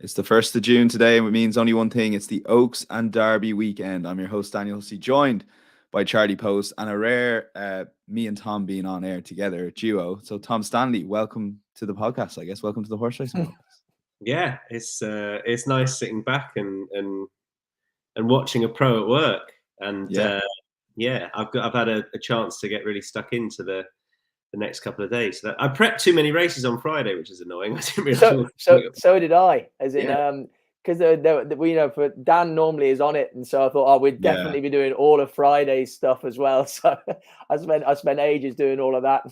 It's the 1st of June today, and it means only one thing. It's the Oaks and Derby weekend. I'm your host, Daniel Hussey, joined by Charlie Poste, and a rare me and Tom being on air together, duo. So, Tom Stanley, welcome to the podcast, I guess. Welcome to the horse racing podcast. Yeah, it's nice sitting back and watching a pro at work. And I've had a chance to get really stuck into the next couple of days. So I prepped too many races on Friday, which is annoying. I didn't really so did I, as in because we for Dan normally is on it, and so I thought we'd definitely be doing all of Friday's stuff as well. So I spent ages doing all of that.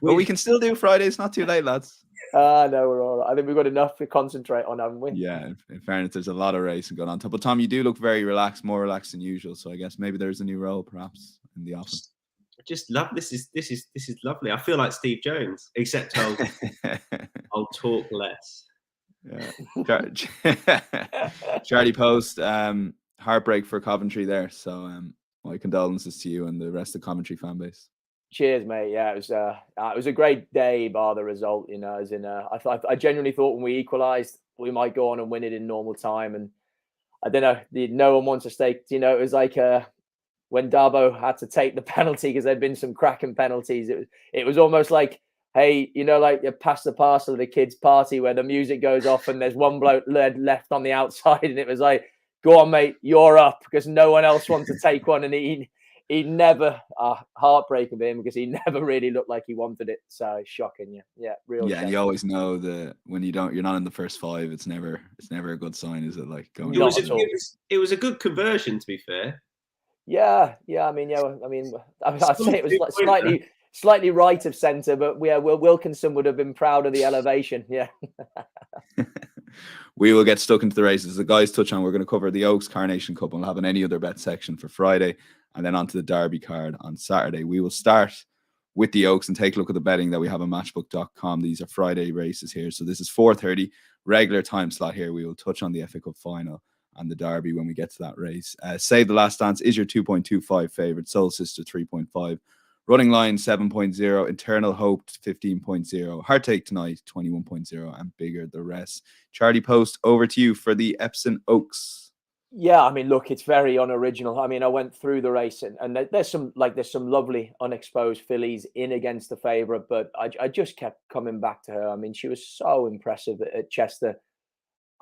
But we can still do Friday. It's not too late, lads. No, we're all right. I think we've got enough to concentrate on, haven't we? Yeah, in fairness, there's a lot of racing going on. But Tom, you do look very relaxed, more relaxed than usual. So I guess maybe there's a new role, perhaps, in the office. I just love this is lovely. I feel like Steve Jones, except I'll talk less. Yeah. Charlie Poste, heartbreak for Coventry there. So my condolences to you and the rest of the Coventry fan base. Cheers, mate. Yeah, it was a great day, bar the result. As in, I genuinely thought when we equalised, we might go on and win it in normal time. And I don't know, no one wants to stake. It was like when Darbo had to take the penalty because there'd been some cracking penalties. It was almost like, hey, like you pass the parcel at a kid's party where the music goes off and there's one bloke left on the outside, and it was like, go on, mate, you're up, because no one else wants to take one, and he never heartbreaking for him because he never really looked like he wanted it. So shocking, real. Yeah, and you always know that when you're not in the first five, it's never a good sign, is it? Like going. It was a good conversion, to be fair. Yeah. I mean, I'd say it was slightly right of centre, but Wilkinson would have been proud of the elevation. Yeah. We will get stuck into the races. The guys touch on, we're going to cover the Oaks Carnation Cup, and we'll have an any other bet section for Friday, and then onto the Derby card on Saturday. We will start with the Oaks and take a look at the betting that we have on Matchbook.com. These are Friday races here. So this is 4:30 regular time slot here. We will touch on the FA Cup final and the Derby when we get to that race. Save the Last Dance is your 2.25 favourite. Soul Sister 3.5. Running Line 7.0, Eternal Hope 15.0, Heart Take Tonight 21.0, and Bigger the Rest. Charlie Poste, over to you for the Epsom Oaks. Yeah, I mean, look, it's very unoriginal. I mean, I went through the race and there's some lovely unexposed fillies in against the favourite, but I just kept coming back to her. I mean, she was so impressive at Chester.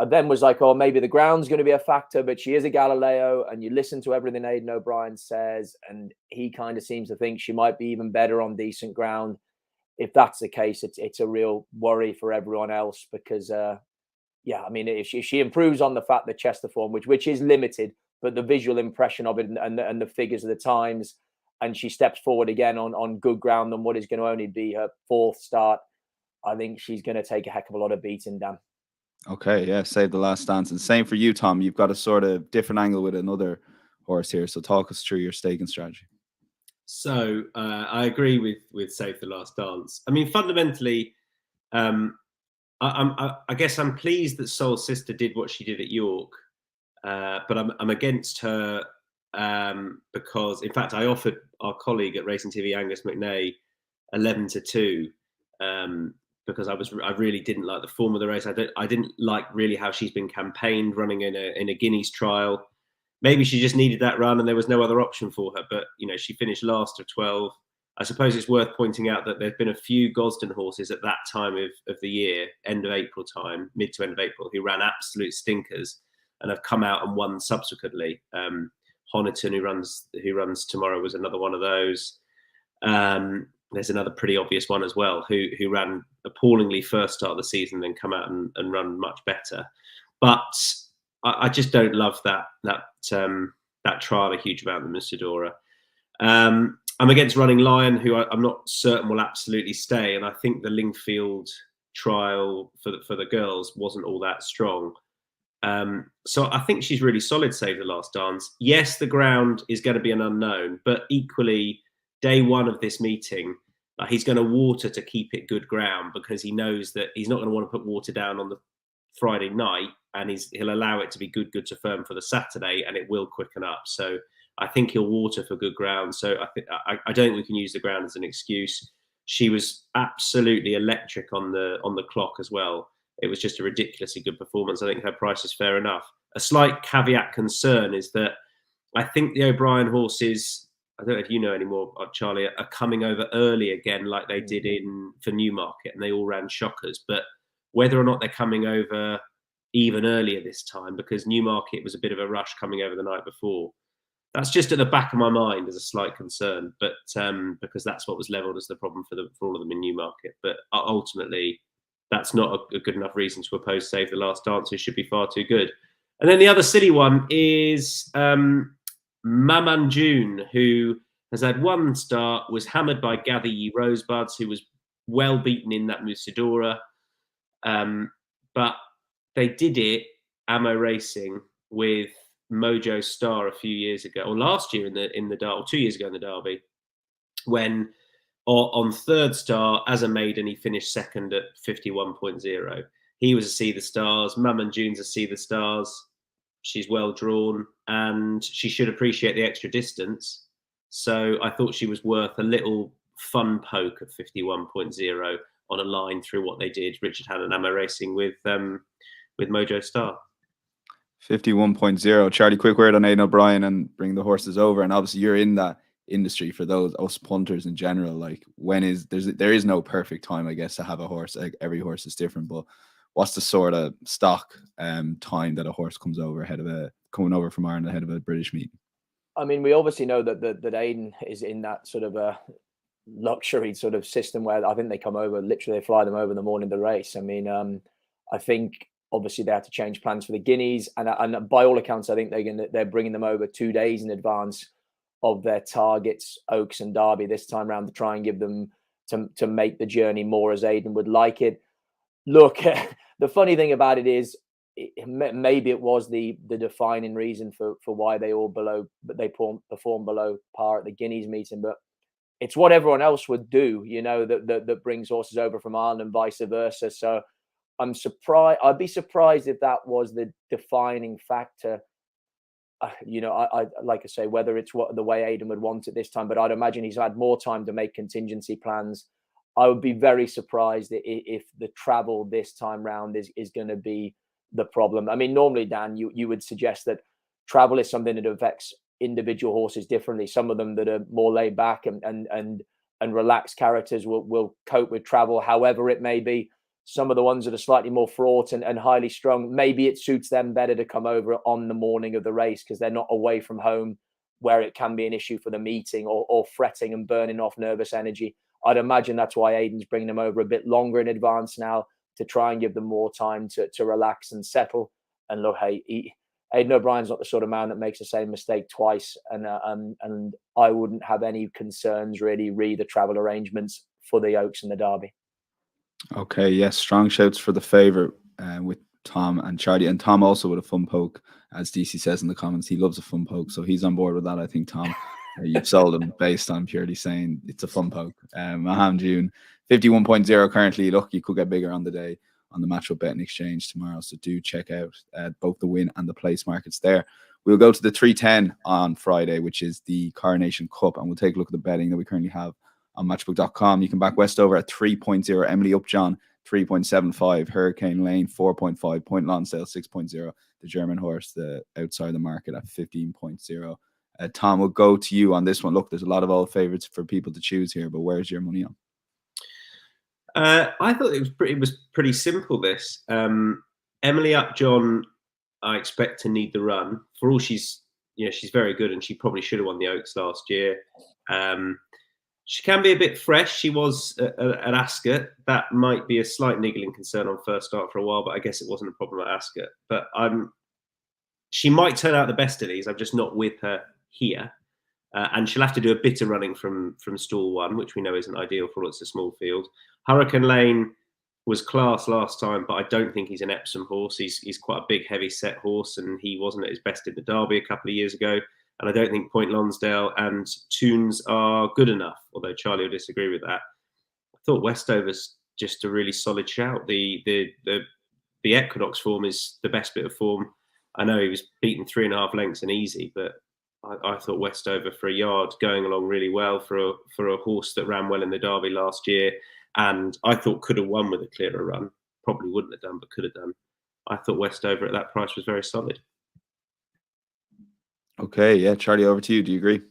I then was like, maybe the ground's going to be a factor, but she is a Galileo, and you listen to everything Aidan O'Brien says, and he kind of seems to think she might be even better on decent ground. If that's the case, it's a real worry for everyone else because, I mean, if she improves on the fact that Chester form, which is limited, but the visual impression of it and the figures of the times, and she steps forward again on good ground on what is going to only be her fourth start, I think she's going to take a heck of a lot of beating, Dan. Okay, yeah, Save the Last Dance. And same for you, Tom. You've got a sort of different angle with another horse here. So talk us through your staking strategy. So I agree with Save the Last Dance. I mean, fundamentally, I guess I'm pleased that Soul Sister did what she did at York, but I'm against her because, in fact, I offered our colleague at Racing TV, Angus McNay, 11-2. Because I really didn't like the form of the race. I didn't like really how she's been campaigned, running in a Guineas trial. Maybe she just needed that run and there was no other option for her. But she finished last of 12. I suppose it's worth pointing out that there's been a few Gosden horses at that time of the year, end of April time, mid to end of April, who ran absolute stinkers and have come out and won subsequently. Honiton, who runs tomorrow, was another one of those. There's another pretty obvious one as well, who ran appallingly first start of the season, then come out and run much better. But I just don't love that trial a huge amount, the Musadora. I'm against Running Lion, who I'm not certain will absolutely stay, and I think the Lingfield trial for the girls wasn't all that strong. So I think she's really solid, Save the Last Dance. Yes, the ground is going to be an unknown, but equally, day one of this meeting, he's going to water to keep it good ground because he knows that he's not going to want to put water down on the Friday night, and he'll allow it to be good to firm for the Saturday, and it will quicken up. So I think he'll water for good ground. So I don't think we can use the ground as an excuse. She was absolutely electric on the clock as well. it was just a ridiculously good performance. I think her price is fair enough. A slight caveat concern is that I think the O'Brien horses, I don't know if you know anymore, Charlie, are coming over early again, like they did for Newmarket, and they all ran shockers. But whether or not they're coming over even earlier this time, because Newmarket was a bit of a rush coming over the night before, that's just at the back of my mind as a slight concern. But because that's what was levelled as the problem for all of them in Newmarket. But ultimately, that's not a good enough reason to oppose Save the Last Dance, who should be far too good. And then the other silly one is Maman June, who has had one start, was hammered by Gather Ye Rosebuds, who was well beaten in that Musidora. But they did it, Ammo Racing, with Mojo Star a few years ago, or last year in the Derby, or 2 years ago in the Derby, when on third star as a maiden he finished second at 51.0. He was a See the Stars. Maman June's a See the Stars. She's well drawn and she should appreciate the extra distance. So I thought she was worth a little fun poke at 51.0 on a line through what they did, Richard Hannon and Ammo Racing, with Mojo Star. 51.0. Charlie, quick word on Aidan O'Brien and bring the horses over. And obviously you're in that industry. For us punters in general, like there is no perfect time, I guess, to have a horse. Like, every horse is different, but what's the sort of stock time that a horse comes over coming over from Ireland ahead of a British meet? I mean, we obviously know that Aidan is in that sort of a luxury sort of system where I think they come over, literally they fly them over in the morning of the race. I mean, I think obviously they had to change plans for the Guineas, and by all accounts, I think they're bringing them over 2 days in advance of their targets, Oaks and Derby, this time around, to try and give them to make the journey more as Aidan would like it. Look, the funny thing about it is, maybe it was the defining reason for why they perform below par at the Guineas meeting, but it's what everyone else would do, that brings horses over from Ireland and vice versa. So I'm surprised. I'd be surprised if that was the defining factor. I like I say, whether it's the way Aidan would want it this time, but I'd imagine he's had more time to make contingency plans. I would be very surprised if the travel this time round is going to be the problem. I mean, normally, Dan, you would suggest that travel is something that affects individual horses differently. Some of them that are more laid back and relaxed characters will cope with travel however it may be. Some of the ones that are slightly more fraught and highly strung, maybe it suits them better to come over on the morning of the race because they're not away from home, where it can be an issue for the meeting or fretting and burning off nervous energy. I'd imagine that's why Aidan's bringing them over a bit longer in advance now, to try and give them more time to relax and settle. And look, hey, Aidan O'Brien's not the sort of man that makes the same mistake twice. And I wouldn't have any concerns really the travel arrangements for the Oaks and the Derby. Okay, yes, strong shouts for the favourite with Tom and Charlie. And Tom also with a fun poke, as DC says in the comments. He loves a fun poke, so he's on board with that. I think, Tom, you've sold him based on purely saying it's a fun poke. Maham June, 51.0 currently. Look, you could get bigger on the day on the Matchbook Betting Exchange tomorrow, so do check out both the win and the place markets there. We'll go to the 310 on Friday, which is the Coronation Cup, and we'll take a look at the betting that we currently have on matchbook.com. You can back Westover at 3.0, Emily Upjohn 3.75, Hurricane Lane 4.5, Point Lonsdale 6.0, the German horse, the outside the market at 15.0. Tom, we'll go to you on this one. Look, there's a lot of old favourites for people to choose here, but where's your money on? I thought it was pretty simple, this. Emily Upjohn, I expect to need the run. For all she's very good, and she probably should have won the Oaks last year. She can be a bit fresh. She was at Ascot. That might be a slight niggling concern on first start for a while, but I guess it wasn't a problem at Ascot. But she might turn out the best of these. I'm just not with her here. And she'll have to do a bit of running from stall one, which we know isn't ideal for all. It's a small field. Hurricane Lane was class last time, but I don't think he's an Epsom horse. He's quite a big, heavy set horse, and he wasn't at his best in the Derby a couple of years ago. And I don't think Point Lonsdale and Tunes are good enough, although Charlie will disagree with that. I thought Westover's just a really solid shout. The Equinox form is the best bit of form. I know he was beaten 3.5 lengths and easy, but I thought Westover for a yard going along really well for a horse that ran well in the Derby last year, and I thought could have won with a clearer run. probably wouldn't have done, but could have done. I thought Westover at that price was very solid. Okay, yeah, Charlie, over to you. Do you agree?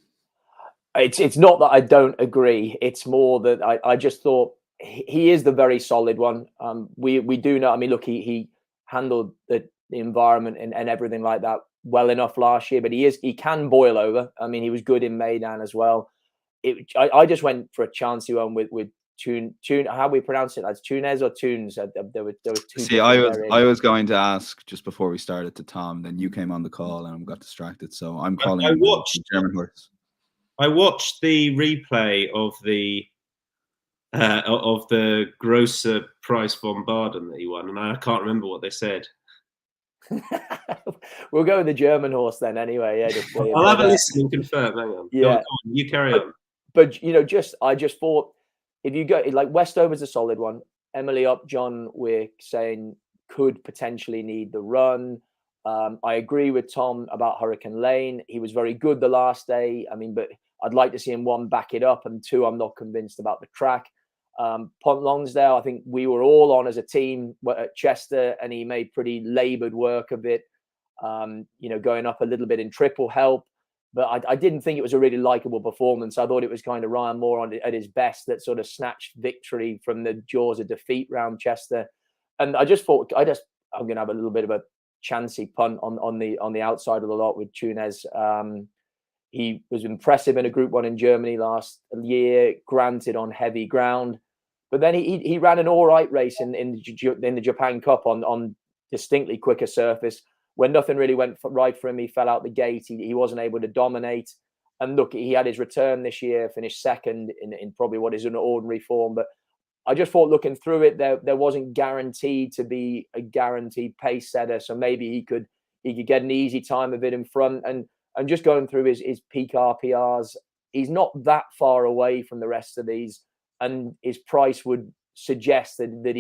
It's not that I don't agree. It's more that I just thought he is the very solid one. We do know. I mean, look, he handled the environment and everything like that well enough last year, but he can boil over. I mean, he was good in Maidan as well. I just went for a chancy one with Tune. How we pronounce it? That's Tunes or Tunes? There was two. See, I was going to ask just before we started to Tom, then you came on the call and I got distracted. So I'm calling him the German horse. I watched the replay of the Grosser Price von Baden that he won, and I can't remember what they said. We'll go with the German horse then, anyway. Yeah, I'll have a listen and confirm. Hang on. Yeah, go on, you carry on. But I just thought if you go like Westover's a solid one. Emily Upjohn, we're saying could potentially need the run. I agree with Tom about Hurricane Lane. He was very good the last day. I mean, but I'd like to see him, one, back it up, and two, I'm not convinced about the track. Pont Lonsdale, I think we were all on as a team at Chester, and he made pretty laboured work of it. Going up a little bit in triple help, but I didn't think it was a really likable performance. I thought it was kind of Ryan Moore at his best that sort of snatched victory from the jaws of defeat round Chester. And I just thought I'm going to have a little bit of a chancy punt on the outside of the lot with Tunes. He was impressive in a Group 1 in Germany last year, granted on heavy ground, but then he ran an all right race in the Japan Cup on distinctly quicker surface. When nothing really went right for him, he fell out the gate. He wasn't able to dominate. And look, he had his return this year, finished second in probably what is an ordinary form. But I just thought, looking through it, there wasn't guaranteed to be a guaranteed pace setter. So maybe he could get an easy time of it in front. And just going through his peak RPRs, he's not that far away from the rest of these. And his price would suggest that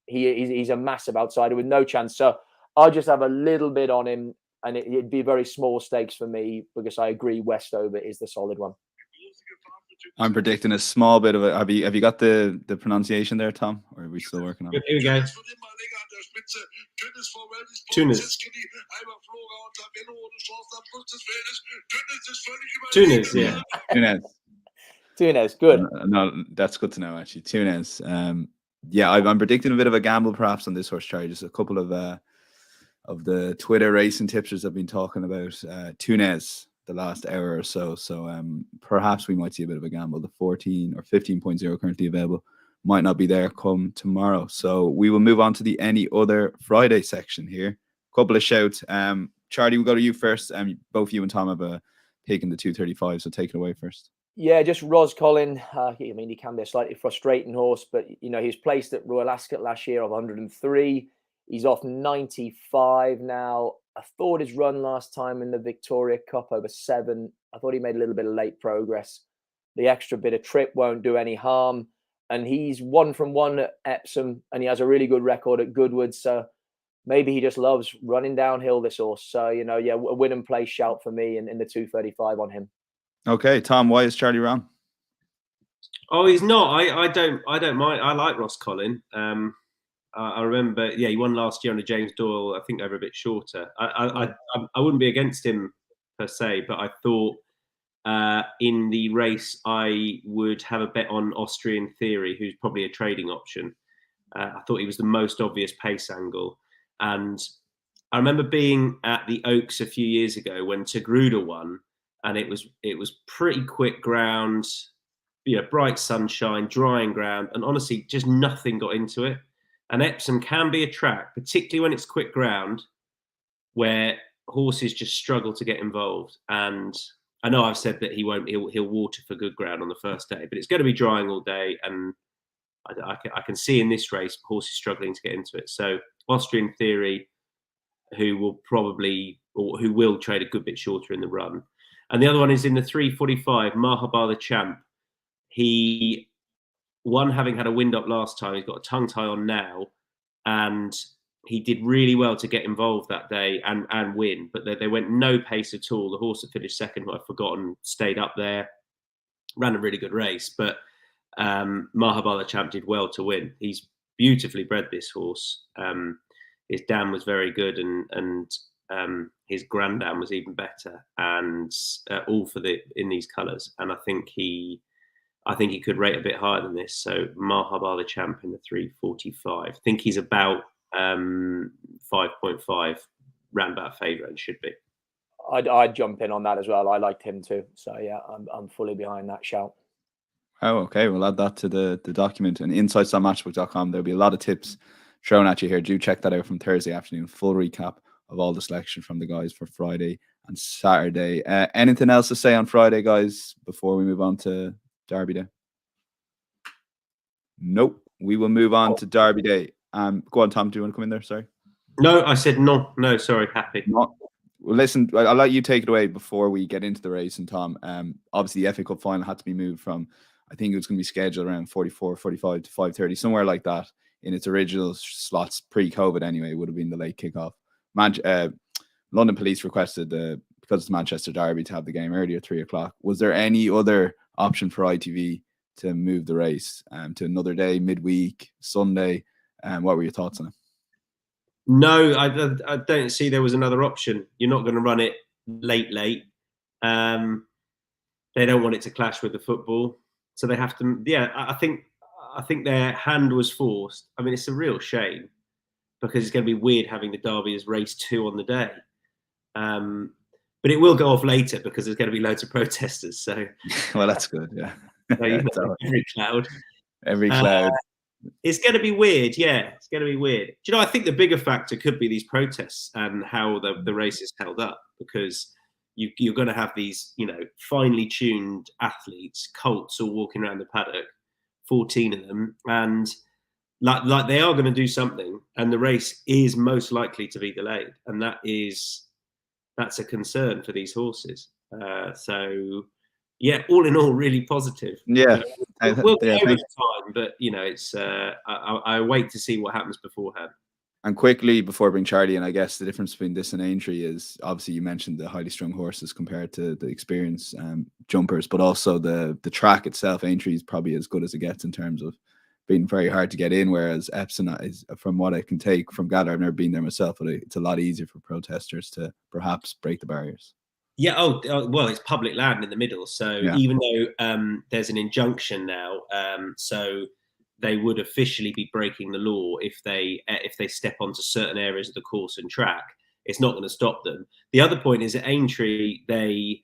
he's a massive outsider with no chance. So I'll just have a little bit on him, and it'd be very small stakes for me because I agree Westover is the solid one. I'm predicting a small bit of it. Have you got the pronunciation there, Tom? Or are we still working on it? Here we go. Tunes, yeah. Tunes, good. No, that's good to know, actually. Tunes. Yeah, I'm predicting a bit of a gamble perhaps on this horse, Charlie. Just a couple of the Twitter racing tipsters have been talking about Tunes the last hour or so. So perhaps we might see a bit of a gamble. The 14 or 15.0 currently available might not be there come tomorrow. So we will move on to the Any Other Friday section here. Couple of shouts. Charlie, we'll go to you first. Both you and Tom have a pick in the 235, so take it away first. Yeah, just Ros Collin. I mean, he can be a slightly frustrating horse, but he was placed at Royal Ascot last year of 103. He's off 95 now. I thought his run last time in the Victoria Cup over 7, I thought he made a little bit of late progress. The extra bit of trip won't do any harm. And he's 1 from 1 at Epsom, and he has a really good record at Goodwood. So maybe he just loves running downhill, this horse. So, a win and play shout for me in the 235 on him. Okay, Tom, why is Charlie wrong? Oh, he's not. I don't mind. I like Ros Collin. I remember, he won last year on a James Doyle, I think over a bit shorter. I wouldn't be against him per se, but I thought in the race I would have a bet on Austrian Theory, who's probably a trading option. I thought he was the most obvious pace angle. And I remember being at the Oaks a few years ago when Tagruda won, and it was pretty quick ground, bright sunshine, drying ground, and honestly, just nothing got into it. And Epsom can be a track, particularly when it's quick ground, where horses just struggle to get involved. And I know I've said that he'll water for good ground on the first day, but it's going to be drying all day. And I can see in this race horses struggling to get into it. So Austrian Theory, who will trade a good bit shorter in the run. And the other one is in the 345, Mahabar the Champ. He won having had a wind up last time. He's got a tongue tie on now, and he did really well to get involved that day and win. But they went no pace at all. The horse that finished second, who I've forgotten, stayed up there, ran a really good race. But Mahabar the Champ did well to win. He's beautifully bred, this horse. His dam was very good, and his granddam was even better, and all in these colours. And I think he could rate a bit higher than this. So Mahabar the champ in the 345. I think he's about 5.5 roundabout favourite, and should be. I'd jump in on that as well. I liked him too. So yeah, I'm fully behind that shout. Oh, okay. We'll add that to the document, and insights.matchbook.com. There'll be a lot of tips thrown at you here. Do check that out from Thursday afternoon. Full recap of all the selection from the guys for Friday and Saturday. Anything else to say on Friday, guys, before we move on to Derby Day? Nope. We will move on to Derby Day. Go on, Tom. Do you want to come in there? Sorry. No, I said no. No, sorry. Happy. No. Well, listen, I'll let you take it away before we get into the race. And Tom, obviously the FA Cup final had to be moved from, I think it was going to be scheduled around 45 to 5:30, somewhere like that. In its original slots pre-COVID anyway, it would have been the late kickoff. London Police requested, because it's Manchester Derby, to have the game earlier, 3 o'clock. Was there any other option for ITV to move the race to another day, midweek, Sunday? What were your thoughts on it? No, I don't see there was another option. You're not going to run it late. They don't want it to clash with the football, so they have to. Yeah, I think their hand was forced. I mean, it's a real shame, because it's going to be weird having the Derby as race 2 on the day. But it will go off later because there's going to be loads of protesters. So, well, that's good. Yeah, every cloud. It's going to be weird. Yeah, it's going to be weird. Do you know, I think the bigger factor could be these protests and how the race is held up, because you're going to have these, finely tuned athletes, colts, all walking around the paddock, 14 of them, and like they are going to do something, and the race is most likely to be delayed, and that's a concern for these horses. So, yeah, all in all, really positive. Yeah, we'll go over time, but it's I wait to see what happens beforehand. And quickly, before I bring Charlie in, I guess the difference between this and Aintree is, obviously you mentioned the highly strung horses compared to the experienced jumpers, but also the track itself. Aintree is probably as good as it gets in terms of being very hard to get in, whereas Epsom is, from what I can take from Gather, I've never been there myself, but it's a lot easier for protesters to perhaps break the barriers. Yeah. Well, it's public land in the middle, so even though there's an injunction now, so they would officially be breaking the law if they step onto certain areas of the course and track. It's not going to stop them. The other point is at Aintree, they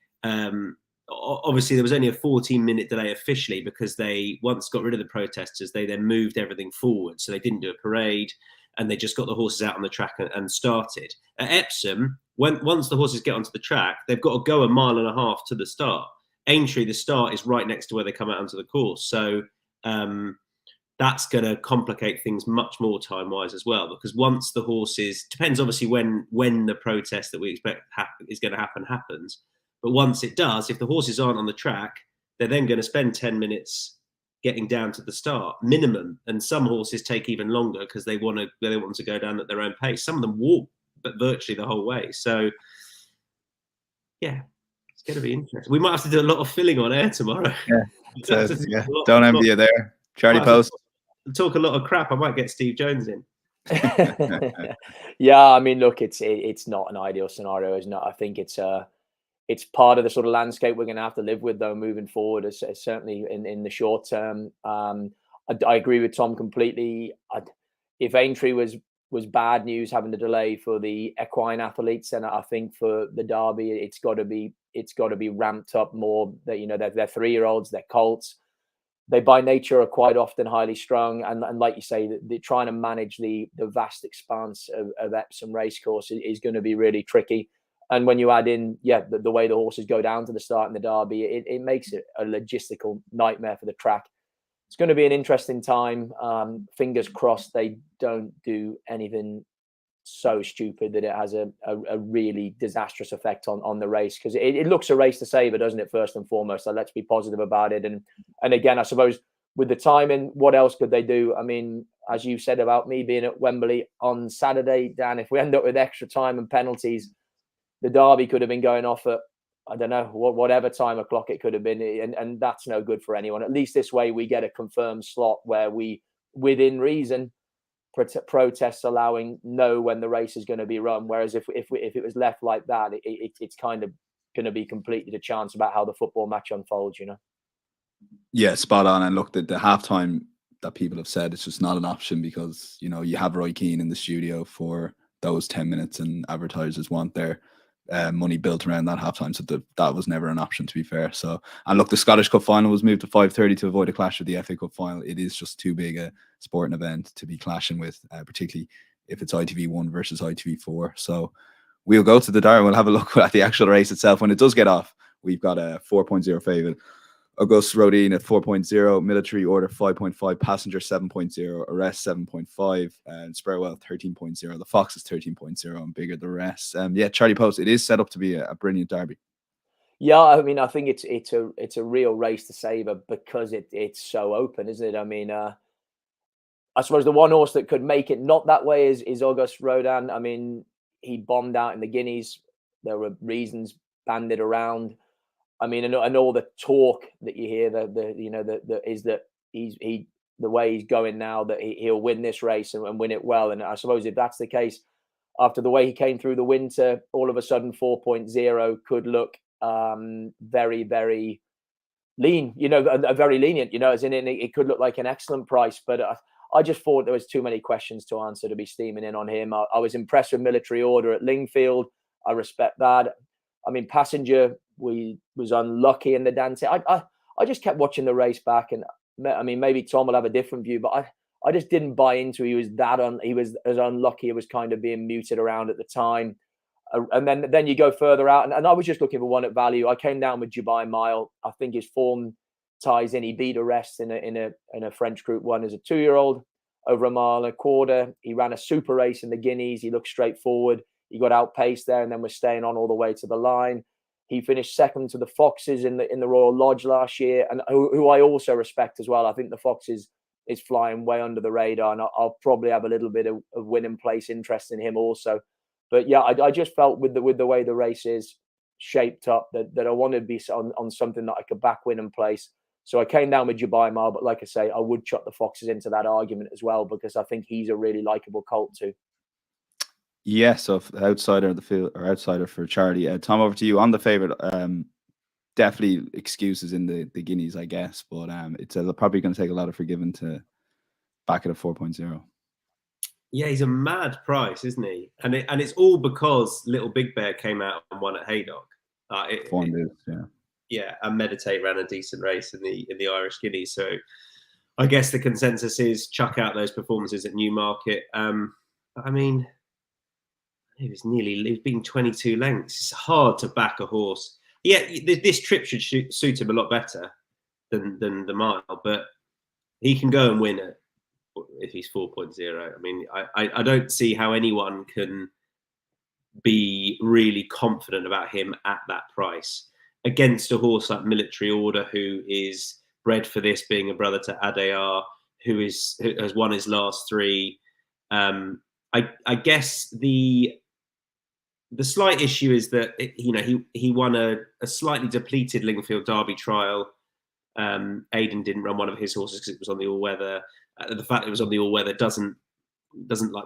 obviously there was only a 14-minute delay officially, because they once got rid of the protesters, they then moved everything forward. So they didn't do a parade, and they just got the horses out on the track and started. At Epsom, once the horses get onto the track, they've got to go 1.5 miles to the start. Aintree, the start is right next to where they come out onto the course. So that's going to complicate things much more time-wise as well, because once the horses, depends obviously when the protest that we expect is going to happen happens. But once it does, if the horses aren't on the track, they're then going to spend 10 minutes getting down to the start minimum, and some horses take even longer because they want to go down at their own pace. Some of them walk, but virtually the whole way. So yeah, it's going to be interesting. We might have to do a lot of filling on air tomorrow. Yeah, don't envy you there, Charlie Poste. Talk a lot of crap. I might get Steve Jones in. Yeah, I mean, look, it's not an ideal scenario, isn't it? I think it's part of the sort of landscape we're going to have to live with, though, moving forward, certainly in the short term. I agree with Tom completely. If Aintree was bad news, having the delay for the equine athletes, then I think for the Derby, it's got to be ramped up more. That they're 3-year-olds, they're colts. They by nature are quite often highly strung, and like you say, they're trying to manage the vast expanse of Epsom racecourse is going to be really tricky. And when you add in, the way the horses go down to the start in the Derby, it makes it a logistical nightmare for the track. It's going to be an interesting time. Fingers crossed they don't do anything so stupid that it has a really disastrous effect on the race, because it looks a race to savour, doesn't it, first and foremost? So let's be positive about it. And again, I suppose with the timing, what else could they do? I mean, as you said about me being at Wembley on Saturday, Dan, if we end up with extra time and penalties, the Derby could have been going off at, I don't know, whatever time o'clock it could have been. And that's no good for anyone. At least this way we get a confirmed slot where we, within reason, protests allowing know when the race is going to be run. Whereas if it was left like that, it's kind of going to be completely the chance about how the football match unfolds, you know. Yeah, spot on. And look, the halftime that people have said, it's just not an option because, you know, you have Roy Keane in the studio for those 10 minutes and advertisers want their money built around that halftime. So that was never an option, to be fair. So, and look, the Scottish Cup final was moved to 5:30 to avoid a clash with the FA Cup final. It is just too big a sporting event to be clashing with, particularly if it's ITV1 versus ITV4. So we'll go to the Derby. We'll have a look at the actual race itself. When it does get off, we've got a 4.0 favourite. August Rodin at 4.0, Military Order 5.5, Passenger 7.0, Arrest 7.5, and Sparrowell 13.0. The Fox is 13.0 and bigger the rest. Yeah, Charlie Poste, it is set up to be a brilliant derby. Yeah, I mean, I think it's a real race to savour because it's so open, isn't it? I mean, I suppose the one horse that could make it not that way is August Rodin. I mean, he bombed out in the Guineas. There were reasons banded around. I mean, and all the talk that you hear, is that the way he's going now, that he'll win this race and win it well. And I suppose if that's the case, after the way he came through the winter, all of a sudden 4.0 could look very, very lean, you know, very lenient, you know, as in it could look like an excellent price. But I just thought there was too many questions to answer to be steaming in on him. I was impressed with Military Order at Lingfield. I respect that. I mean, Passenger, was unlucky in the dance. I just kept watching the race back, and I mean, maybe Tom will have a different view, but I just didn't buy into he was as unlucky. It was kind of being muted around at the time, and then you go further out, and I was just looking for one at value. I came down with Dubai Mile. I think his form ties in. He beat Arrest in a French Group 1 as a 2-year-old over a mile and a quarter. He ran a super race in the Guineas. He looked straightforward. He got outpaced there, and then was staying on all the way to the line. He finished second to the Foxes in the Royal Lodge last year, and who I also respect as well. I think the Foxes is flying way under the radar, and I'll probably have a little bit of winning place interest in him also. But yeah, I just felt with the way the race is shaped up that I wanted to be on something that I could back win and place. So I came down with Dubai Mile, but like I say, I would chuck the Foxes into that argument as well because I think he's a really likable colt too. Yeah, so outsider of the field or outsider for Charlie. Tom, over to you on the favorite. Definitely excuses in the Guineas, I guess, but it's probably going to take a lot of forgiving to back it at 4.0. Yeah, he's a mad price, isn't he? And it's all because Little Big Bear came out and won at Haydock. Yeah, and Meditate ran a decent race in the Irish Guineas. So I guess the consensus is chuck out those performances at Newmarket. I mean, it was being 22 lengths. It's hard to back a horse. Yeah, this trip should suit him a lot better than the mile, but he can go and win it if he's 4.0. I mean, I don't see how anyone can be really confident about him at that price against a horse like Military Order, who is bred for this, being a brother to Adayar, who has won his last 3. I guess the slight issue is that he won a slightly depleted Lingfield Derby trial. Aidan didn't run one of his horses because it was on the all-weather. The fact that it was on the all-weather doesn't like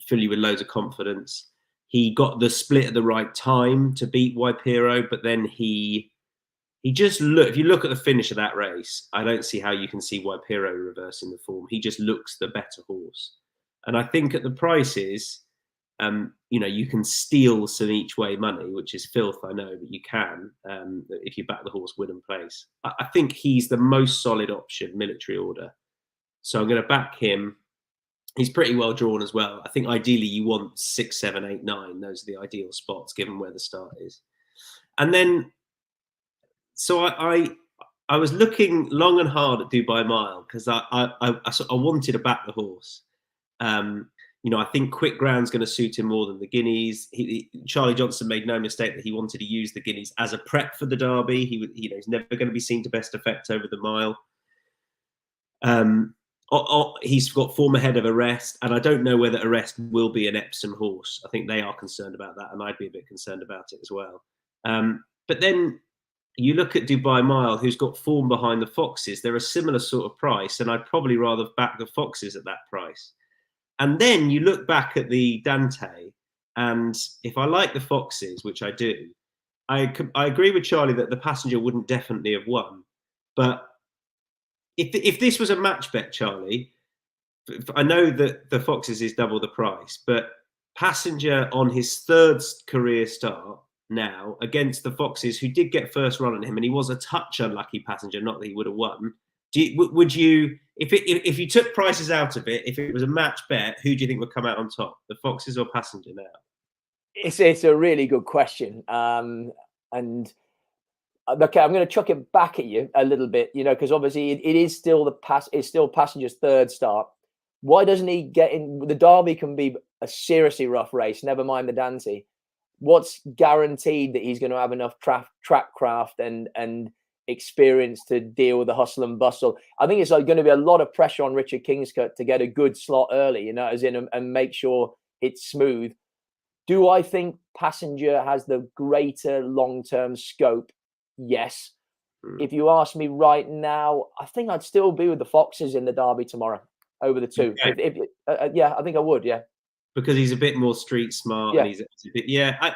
fill you with loads of confidence. He got the split at the right time to beat Waipiro, but then he just if you look at the finish of that race, I don't see how you can see Waipiro reversing the form. He just looks the better horse. And I think at the prices, you can steal some each way money, which is filth, I know, but you can if you back the horse win and place. I think he's the most solid option, Military Order. So I'm going to back him. He's pretty well drawn as well. I think ideally you want 6, 7, 8, 9. Those are the ideal spots given where the start is. And then, so I was looking long and hard at Dubai Mile because I wanted to back the horse. I think quick ground's going to suit him more than the Guineas. Charlie Johnson made no mistake that he wanted to use the Guineas as a prep for the Derby. He's never going to be seen to best effect over the mile. He's got form ahead of Arrest, and I don't know whether Arrest will be an Epsom horse. I think they are concerned about that, and I'd be a bit concerned about it as well. But then you look at Dubai Mile, who's got form behind the Foxes. They're a similar sort of price, and I'd probably rather back the Foxes at that price. And then you look back at the Dante, and if I like the Foxes, which I do, I agree with Charlie that the Passenger wouldn't definitely have won. But if this was a match bet, Charlie, I know that the Foxes is double the price, but Passenger on his third career start now against the Foxes, who did get first run on him, and he was a touch unlucky, Passenger, not that he would have won. Would you, if you took prices out of it, if it was a match bet, who do you think would come out on top, the Foxes or Passenger now? It's a really good question, and okay, I'm going to chuck it back at you a little bit, because obviously it is still Passenger's third start. Why doesn't he get in? The Derby can be a seriously rough race, never mind the Dante. What's guaranteed that he's going to have enough track craft and experience to deal with the hustle and bustle? I think it's going to be a lot of pressure on Richard Kingscote to get a good slot early, as in and make sure it's smooth. Do I think Passenger has the greater long-term scope? Yes. If you ask me right now, I think I'd still be with the Foxes in the Derby tomorrow over the two. Okay. Yeah, I think I would. Yeah, because he's a bit more street smart. Yeah. And he's a bit. Yeah,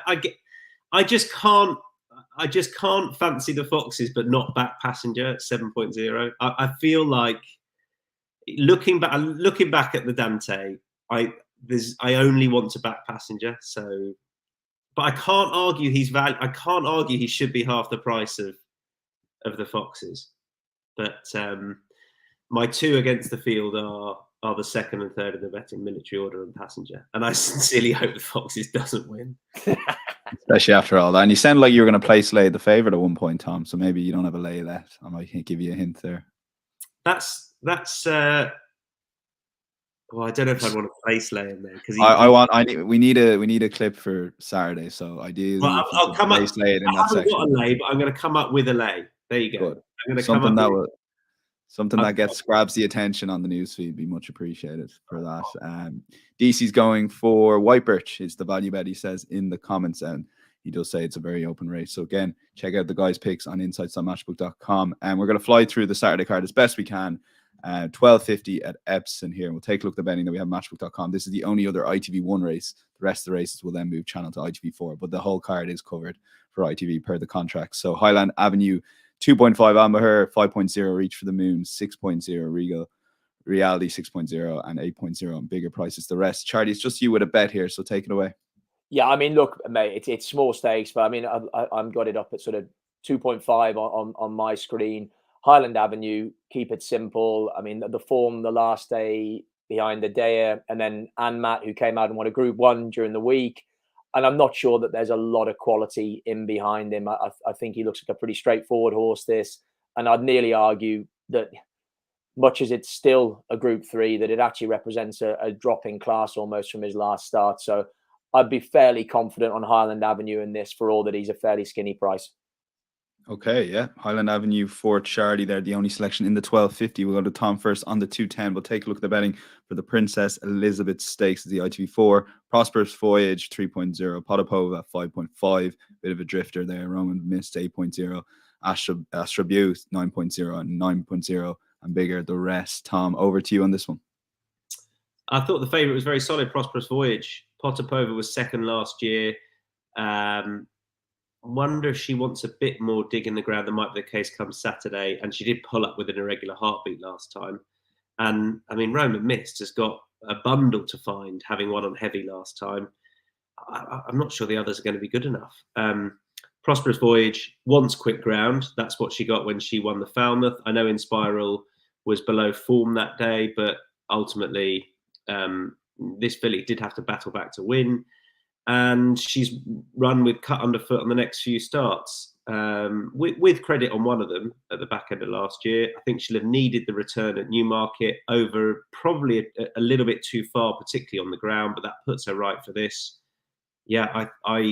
I just can't fancy the Foxes, but not back Passenger at 7.0. I feel like looking back at the Dante, I only want to back Passenger. So, but I can't argue I can't argue he should be half the price of the Foxes. But my two against the field are the second and third in the betting, Military Order and Passenger. And I sincerely hope the Foxes doesn't win. Especially after all that. And you sound like you were going to place lay the favourite at one point, Tom. So maybe you don't have a lay left. I might give you a hint there. That's well, I don't know if I'd want to place lay in there because we need a clip for Saturday. So ideally, well, I'll come up. Lay it in I that haven't section. got a lay, but I'm going to come up with a lay. There you go. Good. I'm going to come up something that grabs the attention on the newsfeed. Be much appreciated for that. DC's going for White Birch is the value bet, he says in the comments, and he does say it's a very open race. So again, check out the guys' picks on insights.matchbook.com, and we're going to fly through the Saturday card as best we can. 12.50 at Epsom here, and we'll take a look at the betting that we have matchbook.com. This is the only other ITV1 race. The rest of the races will then move channel to ITV4, but the whole card is covered for ITV per the contract. So Highland Avenue 2.5 Amber, 5.0 Reach for the Moon, 6.0 Regal Reality, 6.0 and 8.0 on bigger prices. The rest, Charlie, it's just you with a bet here, so take it away. Yeah, I mean, look, mate, it's small stakes, but I mean, I've got it up at sort of 2.5 on my screen. Highland Avenue, keep it simple. I mean, the form the last day behind the Dea, and then Matt, who came out and won a Group 1 during the week. And I'm not sure that there's a lot of quality in behind him. I think he looks like a pretty straightforward horse, this. And I'd nearly argue that much as it's still a Group 3, that it actually represents a drop in class almost from his last start. So I'd be fairly confident on Highland Avenue in this, for all that he's a fairly skinny price. Okay, yeah. Highland Avenue for Charlie there, the only selection in the 12.50. We'll go to Tom first on the 2.10. We'll take a look at the betting for the Princess Elizabeth Stakes, the ITV4. Prosperous Voyage, 3.0. Potapova, 5.5. Bit of a drifter there. Roman Mist, 8.0. Astra Butte, 9.0 and 9.0. And bigger, the rest. Tom, over to you on this one. I thought the favourite was very solid, Prosperous Voyage. Potapova was second last year. Wonder if she wants a bit more dig in the ground than might be the case come Saturday. And she did pull up with an irregular heartbeat last time. And I mean, Roman Mist has got a bundle to find, having won on heavy last time. I'm not sure the others are going to be good enough. Prosperous Voyage wants quick ground. That's what she got when she won the Falmouth. I know Inspiral was below form that day, but ultimately this filly did have to battle back to win. And she's run with cut underfoot on the next few starts, with credit on one of them at the back end of last year. I think she'll have needed the return at Newmarket over probably a little bit too far, particularly on the ground, but that puts her right for this. Yeah, I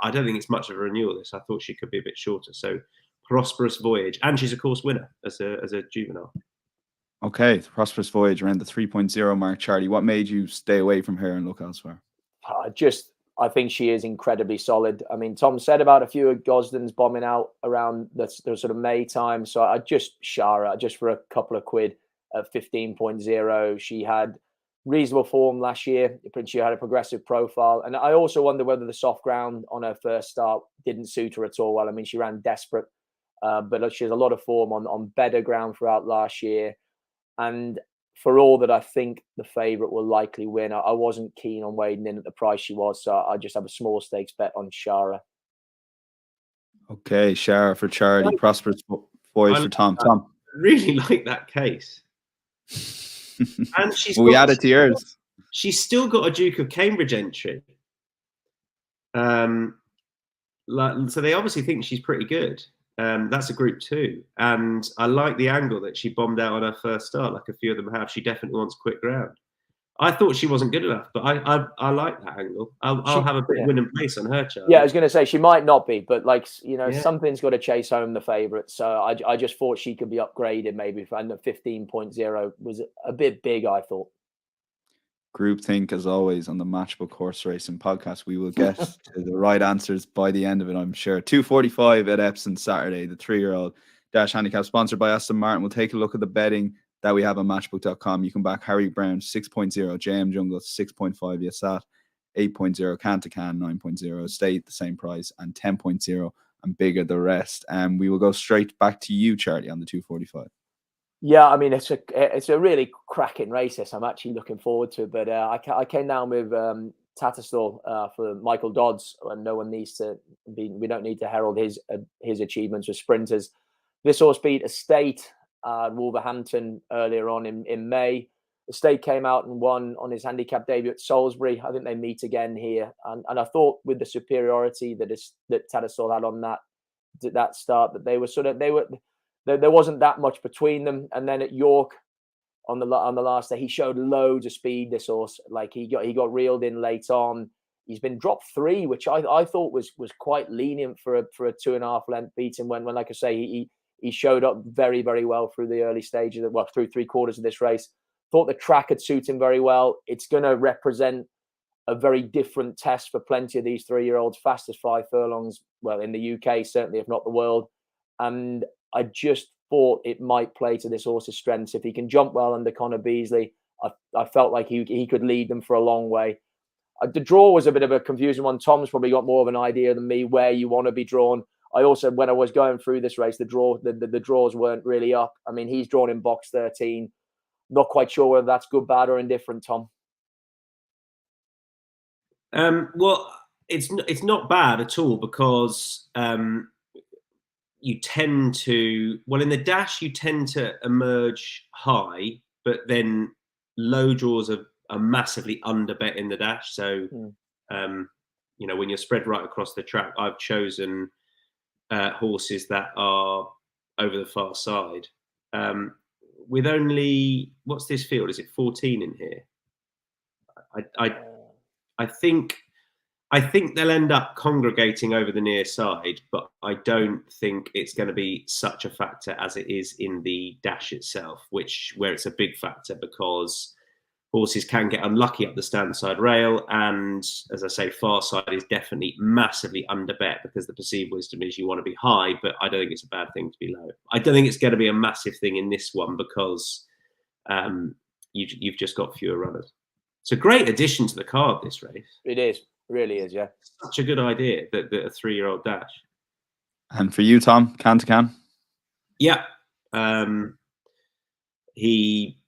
don't think it's much of a renewal, this. I thought she could be a bit shorter. So Prosperous Voyage. And she's a course winner as a juvenile. Okay, Prosperous Voyage around the 3.0 mark, Charlie. What made you stay away from her and look elsewhere? I think she is incredibly solid. I mean, Tom said about a few of Gosden's bombing out around the sort of May time. So I just Shara just for a couple of quid at 15.0. She had reasonable form last year. She had a progressive profile. And I also wonder whether the soft ground on her first start didn't suit her at all well. I mean, she ran desperate, but she has a lot of form on better ground throughout last year. And for all that I think the favourite will likely win, I wasn't keen on wading in at the price she was. So I just have a small stakes bet on Shara. Okay, Shara for Charlie, prosperous boys for Tom. Tom. I really like that case. And we added to yours. She's still got a Duke of Cambridge entry. So they obviously think she's pretty good. That's a Group 2. And I like the angle that she bombed out on her first start, like a few of them have. She definitely wants quick ground. I thought she wasn't good enough, but I like that angle. I'll have a bit winning place on her chart. Yeah, I was going to say she might not be, but something's got to chase home the favourite. So I just thought she could be upgraded maybe, and the 15.0 was a bit big, I thought. Groupthink, as always, on the Matchbook Horse Racing podcast. We will get to the right answers by the end of it, I'm sure. 2:45 at Epsom Saturday, the 3-year-old dash handicap, sponsored by Aston Martin. We'll take a look at the betting that we have on matchbook.com. You can back Harry Brown 6.0, JM Jungle 6.5, Yasat 8.0, Can to Can 9.0, State the same price, and 10.0, and bigger the rest. And we will go straight back to you, Charlie, on the 2:45. Yeah, I mean, it's a really cracking race. This I'm actually looking forward to. But I came down with Tattersall for Michael Dodds, and no one needs to be. We don't need to herald his achievements with sprinters. This horse beat Estate Wolverhampton earlier on in May. Estate came out and won on his handicap debut at Salisbury. I think they meet again here, and I thought with the superiority that Tattersall had on that start, that there wasn't that much between them. And then at York on the last day, he showed loads of speed. This horse, like he got reeled in late on. He's been dropped 3, which I thought was quite lenient for a 2.5 length beating. When like I say, he showed up very, very well through the early stages, through 3/4 of this race. Thought the track would suit him very well. It's going to represent a very different test for plenty of these 3-year-olds. Fastest 5 furlongs, well, in the UK, certainly, if not the world. And I just thought it might play to this horse's strengths. If he can jump well under Connor Beasley, I felt like he could lead them for a long way. The draw was a bit of a confusing one. Tom's probably got more of an idea than me where you want to be drawn. I also, when I was going through this race, the draws weren't really up. I mean, he's drawn in box 13. Not quite sure whether that's good, bad, or indifferent, Tom. Well, it's not bad at all, because you tend to, in the dash, you tend to emerge high, but then low draws are massively underbet in the dash. So, when you're spread right across the track, I've chosen horses that are over the far side. With only, what's this field? Is it 14 in here? I think they'll end up congregating over the near side, but I don't think it's going to be such a factor as it is in the dash itself, where it's a big factor because horses can get unlucky up the stand side rail. And as I say, far side is definitely massively underbet because the perceived wisdom is you want to be high, but I don't think it's a bad thing to be low. I don't think it's going to be a massive thing in this one because you've just got fewer runners. It's a great addition to the card, this race. It is. It really is, yeah. Such a good idea that a 3-year-old dash. And for you, Tom, Can to Can? Yeah. He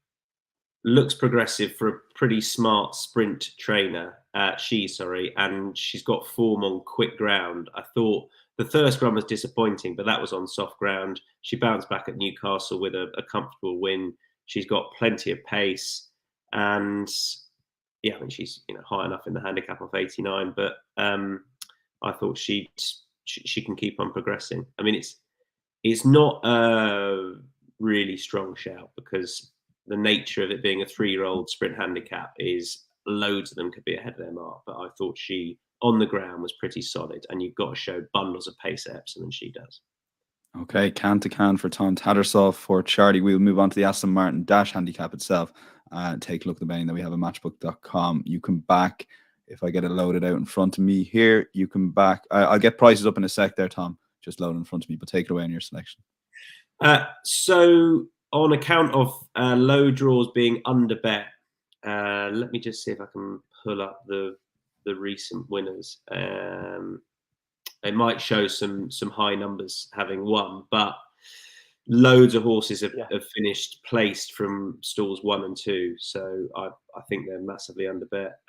looks progressive for a pretty smart sprint trainer. And she's got form on quick ground. I thought the first run was disappointing, but that was on soft ground. She bounced back at Newcastle with a comfortable win. She's got plenty of pace, and I mean, she's high enough in the handicap of 89, but I thought she can keep on progressing. I mean, it's not a really strong shout because the nature of it being a 3-year-old sprint handicap is loads of them could be ahead of their mark. But I thought she, on the ground, was pretty solid, and you've got to show bundles of pace at Epsom, and she does. Okay, Can to Can for Tom, Tattersall for Charlie. We'll move on to the Aston Martin dash handicap itself. Take a look at the betting that we have at matchbook.com. You can back, if I get it loaded out in front of me here, you can back. I'll get prices up in a sec there, Tom, just load in front of me, but take it away on your selection. So on account of low draws being underbet, Let me just see if I can pull up the recent winners. They might show some high numbers having won, but loads of horses have finished placed from stalls 1 and 2. So I think they're massively under bet.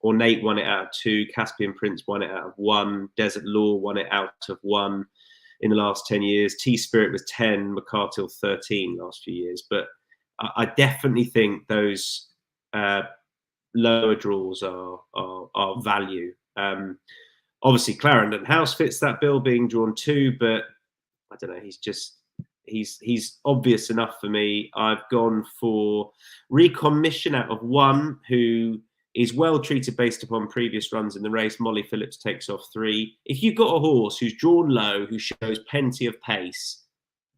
Ornate won it out of 2. Caspian Prince won it out of 1. Desert Law won it out of 1 in the last 10 years. T-Spirit was 10. McCartyl 13 last few years. But I definitely think those lower draws are value. Obviously, Clarendon House fits that bill, being drawn 2, but I don't know. He's obvious enough for me. I've gone for Recommission out of 1, who is well treated based upon previous runs in the race. Molly Phillips takes off 3. If you've got a horse who's drawn low, who shows plenty of pace,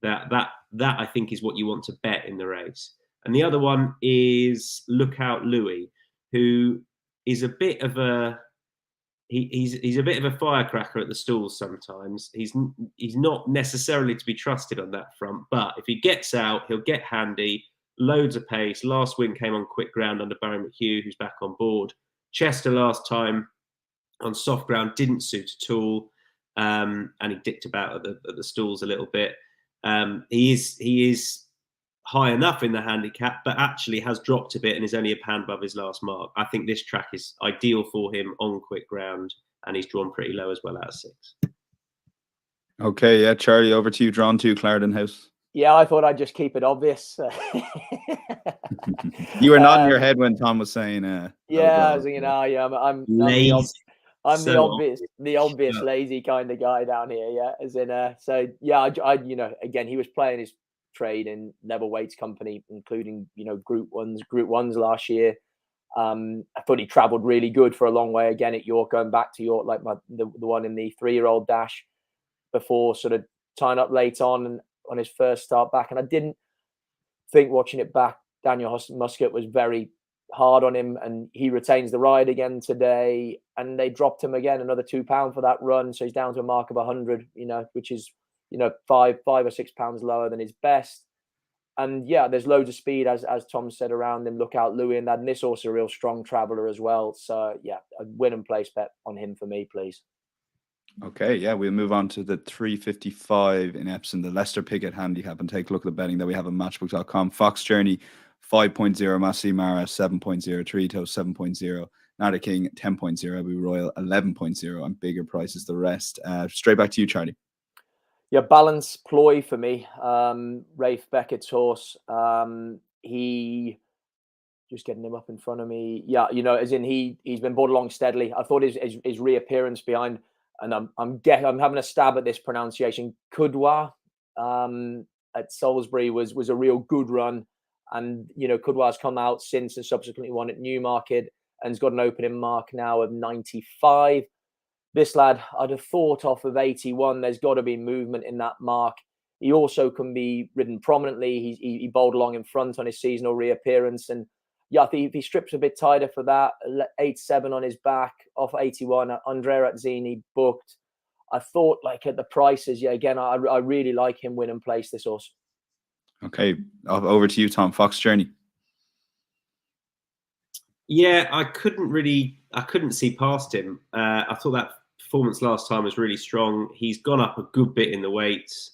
that I think is what you want to bet in the race. And the other one is Lookout Louis, who is a bit of a he's a bit of a firecracker at the stalls sometimes. He's not necessarily to be trusted on that front, but if he gets out, he'll get handy. Loads of pace. Last win came on quick ground under Barry McHugh, who's back on board. Chester last time on soft ground didn't suit at all, and he dicked about at the stalls a little bit. He is high enough in the handicap, but actually has dropped a bit and is only a pound above his last mark. I think this track is ideal for him on quick ground, and he's drawn pretty low as well out of 6. Okay, yeah, Charlie, over to you. Drawn 2, Clarendon House. Yeah, I thought I'd just keep it obvious. You were nodding your head when Tom was saying, yeah, I was thinking, I'm the obvious lazy kind of guy down here. Yeah, as in, so yeah, I again, he was playing his trade in level weights company, including group ones last year. I thought he travelled really good for a long way again at York, going back to York, like the one in the 3-year-old dash before sort of tying up late on his first start back. And I didn't think, watching it back, Daniel Muscat was very hard on him, and he retains the ride again today, and they dropped him again another £2 for that run, so he's down to a mark of 100, which is 5 or 6 pounds lower than his best. And yeah, there's loads of speed, as Tom said, around him. Lookout Louis and that, and this also a real strong traveller as well. So yeah, a win and place bet on him for me, please. Okay, yeah, we'll move on to the 355 in Epsom, the Leicester Piggott handicap, and take a look at the betting that we have on matchbook.com. Fox Journey 5.0, Massey Mara 7.0, Torito 7.0, Nada King 10.0, Abu Royal 11.0, and bigger prices the rest. Straight back to you, Charlie. Yeah, Balance Ploy for me. Rafe Beckett's horse. He, just getting him up in front of me. Yeah, as in he's been brought along steadily. I thought his reappearance behind, and I'm having a stab at this pronunciation, Kudwa at Salisbury was a real good run. And Kudwa's come out since and subsequently won at Newmarket and has got an opening mark now of 95. This lad, I'd have thought off of 81, there's got to be movement in that mark. He also can be ridden prominently. He bowled along in front on his seasonal reappearance. And yeah, I think if he strips a bit tighter for that, 8-7 on his back, off 81, Andrea Atzini booked. I thought, like, at the prices, yeah, again, I really like him win and place this horse. Okay, over to you, Tom. Fox Journey. Yeah, I couldn't see past him. I thought that performance last time was really strong. He's gone up a good bit in the weights.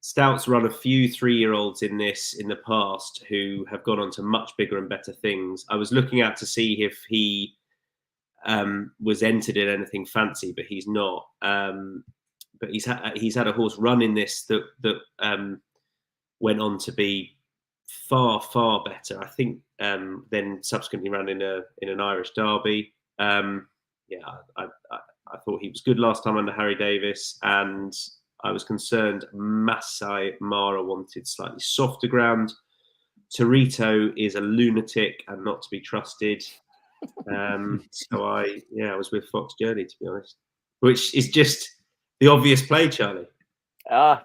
Stout's run a few 3-year-olds in the past who have gone on to much bigger and better things. I was looking out to see if he was entered in anything fancy, but he's not. But he's had a horse run in this that went on to be far better, I think, then subsequently ran in an Irish Derby. I thought he was good last time under Harry Davis, and I was concerned Masai Mara wanted slightly softer ground. Torito is a lunatic and not to be trusted. So I was with Fox Journey, to be honest, which is just the obvious play, Charlie.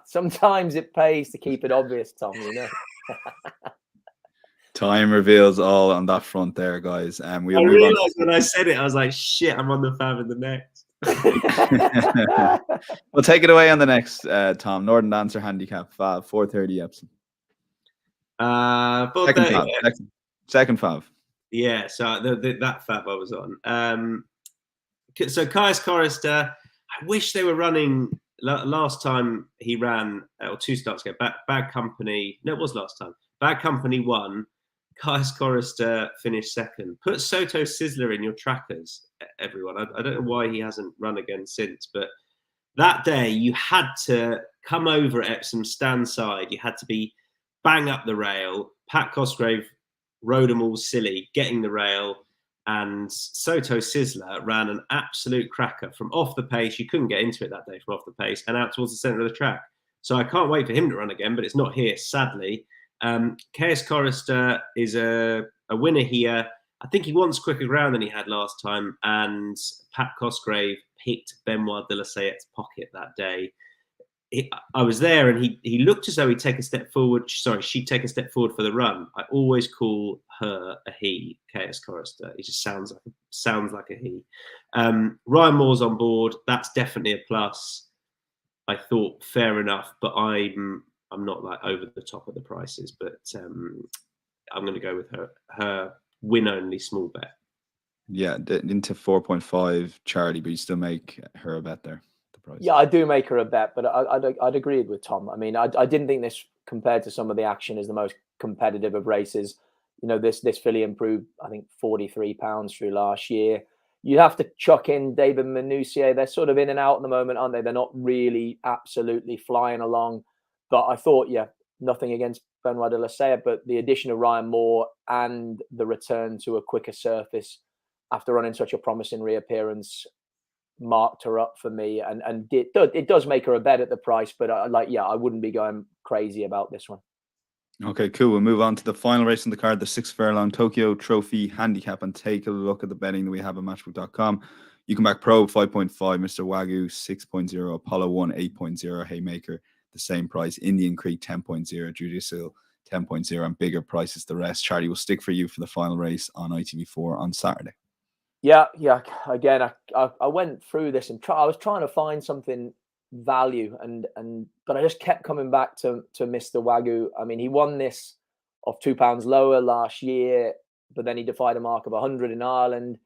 Sometimes it pays to keep it obvious, Tom, Time reveals all on that front there, guys. And I realised when I said it, I was like, shit, I'm on the fab in the next. We'll take it away on the next, Tom. Northern Dancer handicap, 4:30 Epsom. 4:30. Second fav. Yeah, so that fab I was on. So Kaius Chorister, I wish they were running. Last time he ran, or 2 starts ago, Bad Company. No, it was last time. Bad Company won. Kaius Chorister finished second. Put Soto Sizzler in your trackers, everyone. I don't know why he hasn't run again since, but that day you had to come over at Epsom, stand side. You had to be bang up the rail. Pat Cosgrave rode them all silly, getting the rail. And Soto Sizzler ran an absolute cracker from off the pace. You couldn't get into it that day from off the pace and out towards the centre of the track. So I can't wait for him to run again, but it's not here, sadly. Kaius Chorister is a winner here. I think he wants quicker ground than he had last time. And Pat Cosgrave picked Benoit de la Sayette's pocket that day. I was there, and he looked as though he'd take a step forward. Sorry, she'd take a step forward for the run. I always call her a he, Kaius Chorister. He just sounds like a he. Ryan Moore's on board. That's definitely a plus. I thought fair enough, but I'm not like over the top of the prices. But I'm going to go with her win only small bet. Yeah, into 4.5 Charlie, but you still make her a bet there. Price. Yeah, I do make her a bet, but I'd agree with Tom. I mean, I didn't think this, compared to some of the action, is the most competitive of races. You know, this filly improved, I think, £43 through last year. You have to chuck in David Minoussier. They're sort of in and out at the moment, aren't they? They're not really absolutely flying along. But I thought, yeah, nothing against Benoit de la Sayette, but the addition of Ryan Moore and the return to a quicker surface after running such a promising reappearance marked her up for me, and it does make her a bet at the price, but I wouldn't be going crazy about this one. Okay, cool. We'll move on to the final race on the card, the 6th Furlong Tokyo Trophy Handicap, and take a look at the betting that we have at Matchbook.com. You can back Pro 5.5, Mr. Wagyu 6.0, Apollo 1 8.0, Haymaker the same price, Indian Creek 10.0, Judicial 10.0, and bigger prices the rest. Charlie will stick for you for the final race on ITV4 on Saturday. Yeah. Again, I went through this and I was trying to find something value, but I just kept coming back to Mr. Wagyu. I mean, he won this off £2 lower last year, but then he defied a mark of 100 in Ireland.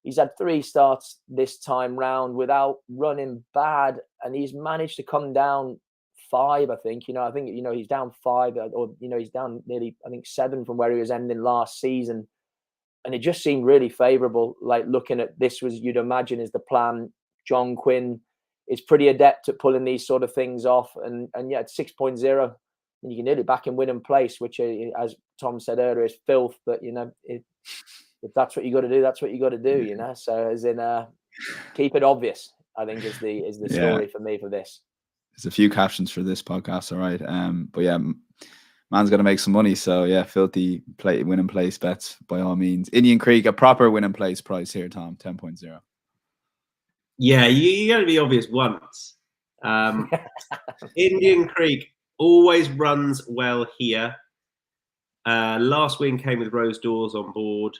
He's had 3 starts this time round without running bad, and he's managed to come down 5. I think he's down 5, or he's down nearly, I think, 7 from where he was ending last season. And it just seemed really favourable. Like, looking at this, you'd imagine is the plan. John Quinn is pretty adept at pulling these sort of things off. And yeah, it's 6.0. And you can nearly back in win and place, which, as Tom said earlier, is filth. But, if that's what you got to do, that's what you got to do, So as in, keep it obvious, I think is the story for me for this. There's a few captions for this podcast, all right. But yeah, man's got to make some money, so yeah, filthy win and place bets by all means. Indian Creek, a proper win and place price here, Tom, 10.0. Yeah, you got to be obvious once. Indian Creek always runs well here. Last win came with Rose Dawes on board.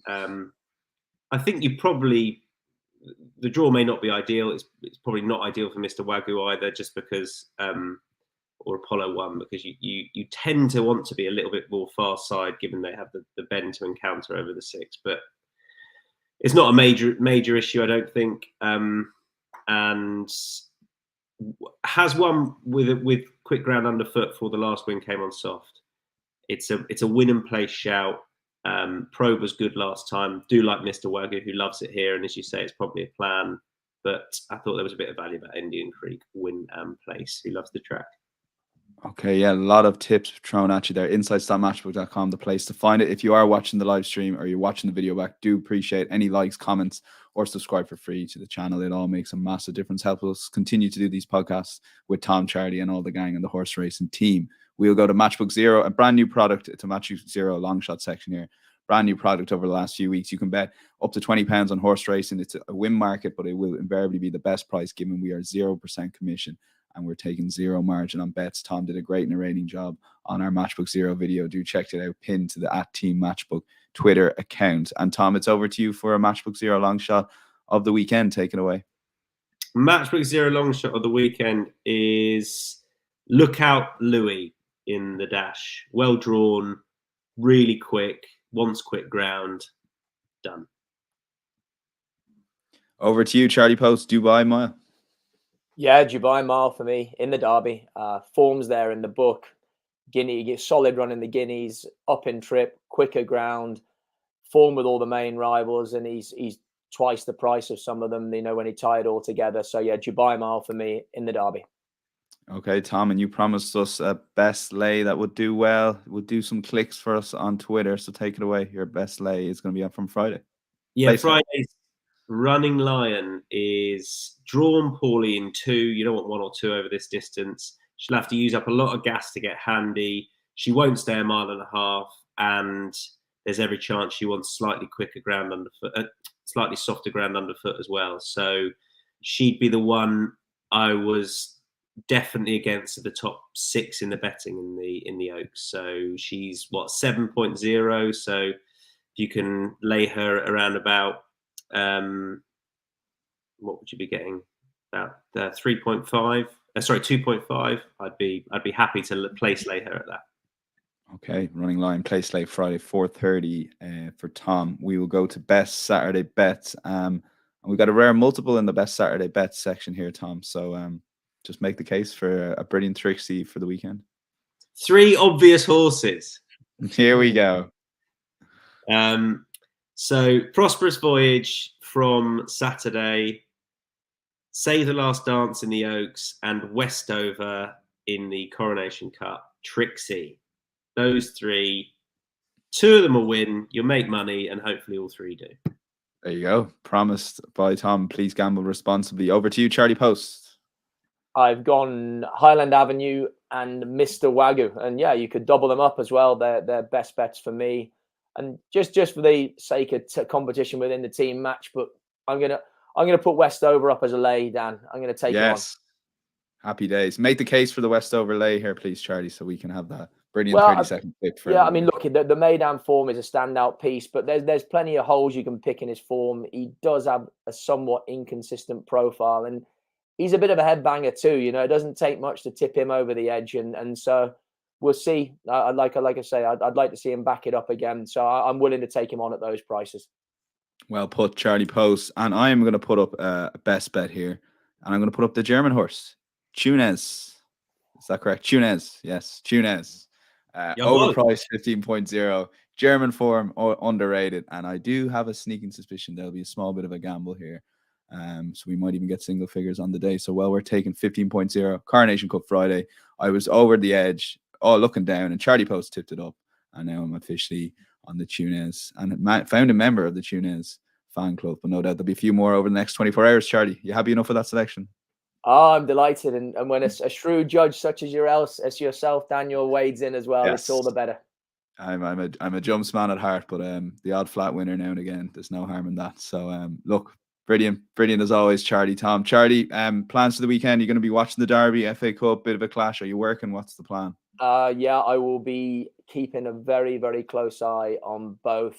I think the draw may not be ideal. It's probably not ideal for Mr. Wagyu either, just because. Or Apollo 1, because you tend to want to be a little bit more far side, given they have the bend to encounter over the 6. But it's not a major issue, I don't think. And has won with quick ground underfoot before the last win came on soft. It's a win and place shout. Probe was good last time. Do like Mr. Wagyu, who loves it here, and as you say, it's probably a plan. But I thought there was a bit of value about Indian Creek win and place. Who loves the track? Okay, yeah, a lot of tips thrown at you there. Insights.matchbook.com, the place to find it. If you are watching the live stream or you're watching the video back, do appreciate any likes, comments, or subscribe for free to the channel. It all makes a massive difference. Help us continue to do these podcasts with Tom, Charlie, and all the gang and the horse racing team. We'll go to Matchbook Zero, a brand new product. It's a Matchbook Zero long shot section here. Brand new product over the last few weeks. You can bet up to £20 on horse racing. It's a win market, but it will invariably be the best price, given we are 0% commission. And we're taking 0 margin on bets. Tom did a great narrating job on our Matchbook Zero video. Do check it out, pinned to the @TeamMatchbook Twitter account. And Tom, it's over to you for a Matchbook Zero long shot of the weekend. Take it away. Matchbook Zero long shot of the weekend is Lookout Louis in the dash. Well drawn, really quick, wants quick ground. Done. Over to you, Charlie Poste. Dubai Mile. Yeah, Dubai Mile for me in the Derby. Forms there in the book. Guinea, you get solid run in the Guineas, up in trip, quicker ground, form with all the main rivals, and he's twice the price of some of them, when he tie it all together. So yeah, Dubai Mile for me in the Derby. Okay, Tom, and you promised us a best lay that would do well, would do some clicks for us on Twitter. So take it away. Your best lay is going to be up from Friday. Yeah, Friday's Running Lion is drawn poorly in 2. You don't want 1 or 2 over this distance. She'll have to use up a lot of gas to get handy. She won't stay a mile and a half, and there's every chance she wants slightly quicker ground underfoot, slightly softer ground underfoot as well. So she'd be the one I was definitely against at the top 6 in the betting in the Oaks. So she's 7.0. So if you can lay her around about what would you be getting? About 3.5. Sorry, 2.5. I'd be happy to place lay her at that. Okay, Running Lion place lay Friday 4:30 for Tom. We will go to best Saturday bets. And we've got a rare multiple in the best Saturday bets section here, Tom. So just make the case for a brilliant Trixie for the weekend. 3 obvious horses. Here we go. So Prosperous Voyage from Saturday, Save the Last Dance in the Oaks, and Westover in the Coronation Cup. Trixie. Those 3. 2 of them will win. You'll make money, and hopefully all 3 do. There you go. Promised by Tom. Please gamble responsibly. Over to you, Charlie Poste. I've gone Highland Avenue and Mr. Wagyu, and yeah, you could double them up as well. They're best bets for me. And just for the sake of competition within the team Matchbook, I'm gonna put Westover up as a lay, Dan. I'm gonna take it on. Happy days. Make the case for the Westover lay here, please, Charlie, so we can have that brilliant 30-second clip for everyone. I mean, look, the Maidan form is a standout piece, but there's plenty of holes you can pick in his form. He does have a somewhat inconsistent profile, and he's a bit of a headbanger too. It doesn't take much to tip him over the edge, and so we'll see. Like I say, I'd like to see him back it up again. So I'm willing to take him on at those prices. Well put, Charlie Poste. And I am going to put up a best bet here, and I'm going to put up the German horse, Tunes. Is that correct? Tunes. Yes, Tunes. Overpriced 15.0. German form, underrated. And I do have a sneaking suspicion there'll be a small bit of a gamble here. So we might even get single figures on the day. So we're taking 15.0. Coronation Cup Friday. I was over the edge, looking down, and Charlie Poste tipped it up. And now I'm officially on the Tunes, and found a member of the Tunes fan club. But no doubt there'll be a few more over the next 24 hours. Charlie, you happy enough with that selection? Oh, I'm delighted. And when a shrewd judge such as yourself, Daniel, wades in as well, It's all the better. I'm a jumps man at heart, but the odd flat winner now and again, there's no harm in that. So look, brilliant as always, Charlie. Tom, Charlie, plans for the weekend? You're going to be watching the Derby, FA Cup, bit of a clash. Are you working? What's the plan? Yeah, I will be keeping a very, very close eye on both.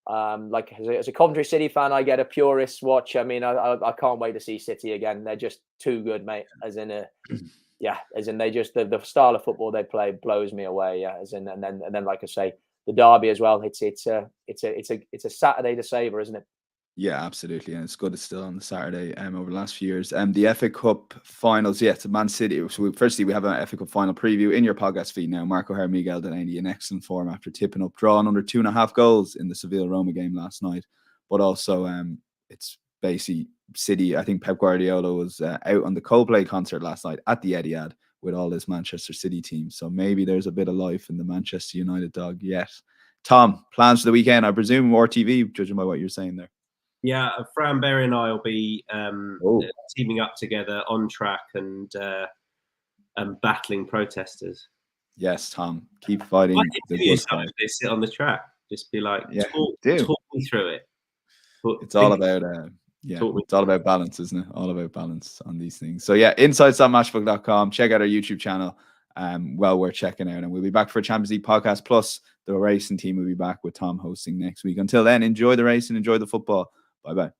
Like as a Coventry City fan, I get a purist watch. I mean, I can't wait to see City again. They're just too good, mate. As in they just the style of football they play blows me away. Yeah, and then like I say, the Derby as well. It's a Saturday to savor, isn't it? Yeah, absolutely, and it's good it's still on the Saturday. Over the last few years, the FA Cup finals. Yeah, it's Man City. So firstly, we have an FA Cup final preview in your podcast feed now. Marco O'Hare, Miguel Delaney in excellent form after tipping up, drawing under 2.5 goals in the Seville Roma game last night. But also, it's basically City. I think Pep Guardiola was out on the Coldplay concert last night at the Etihad with all this Manchester City team. So maybe there's a bit of life in the Manchester United dog yet. Tom, plans for the weekend? I presume more TV, judging by what you're saying there. Yeah, Fran Berry and I will be teaming up together on track and battling protesters. Yes, Tom, keep fighting. They sit on the track. Just be like, talk me through it. It's all about it's all about balance, isn't it? All about balance on these things. So yeah, insights.matchbook.com. Check out our YouTube channel. Well worth checking out, and we'll be back for a Champions League podcast. Plus, the racing team will be back with Tom hosting next week. Until then, enjoy the race and enjoy the football. Bye-bye.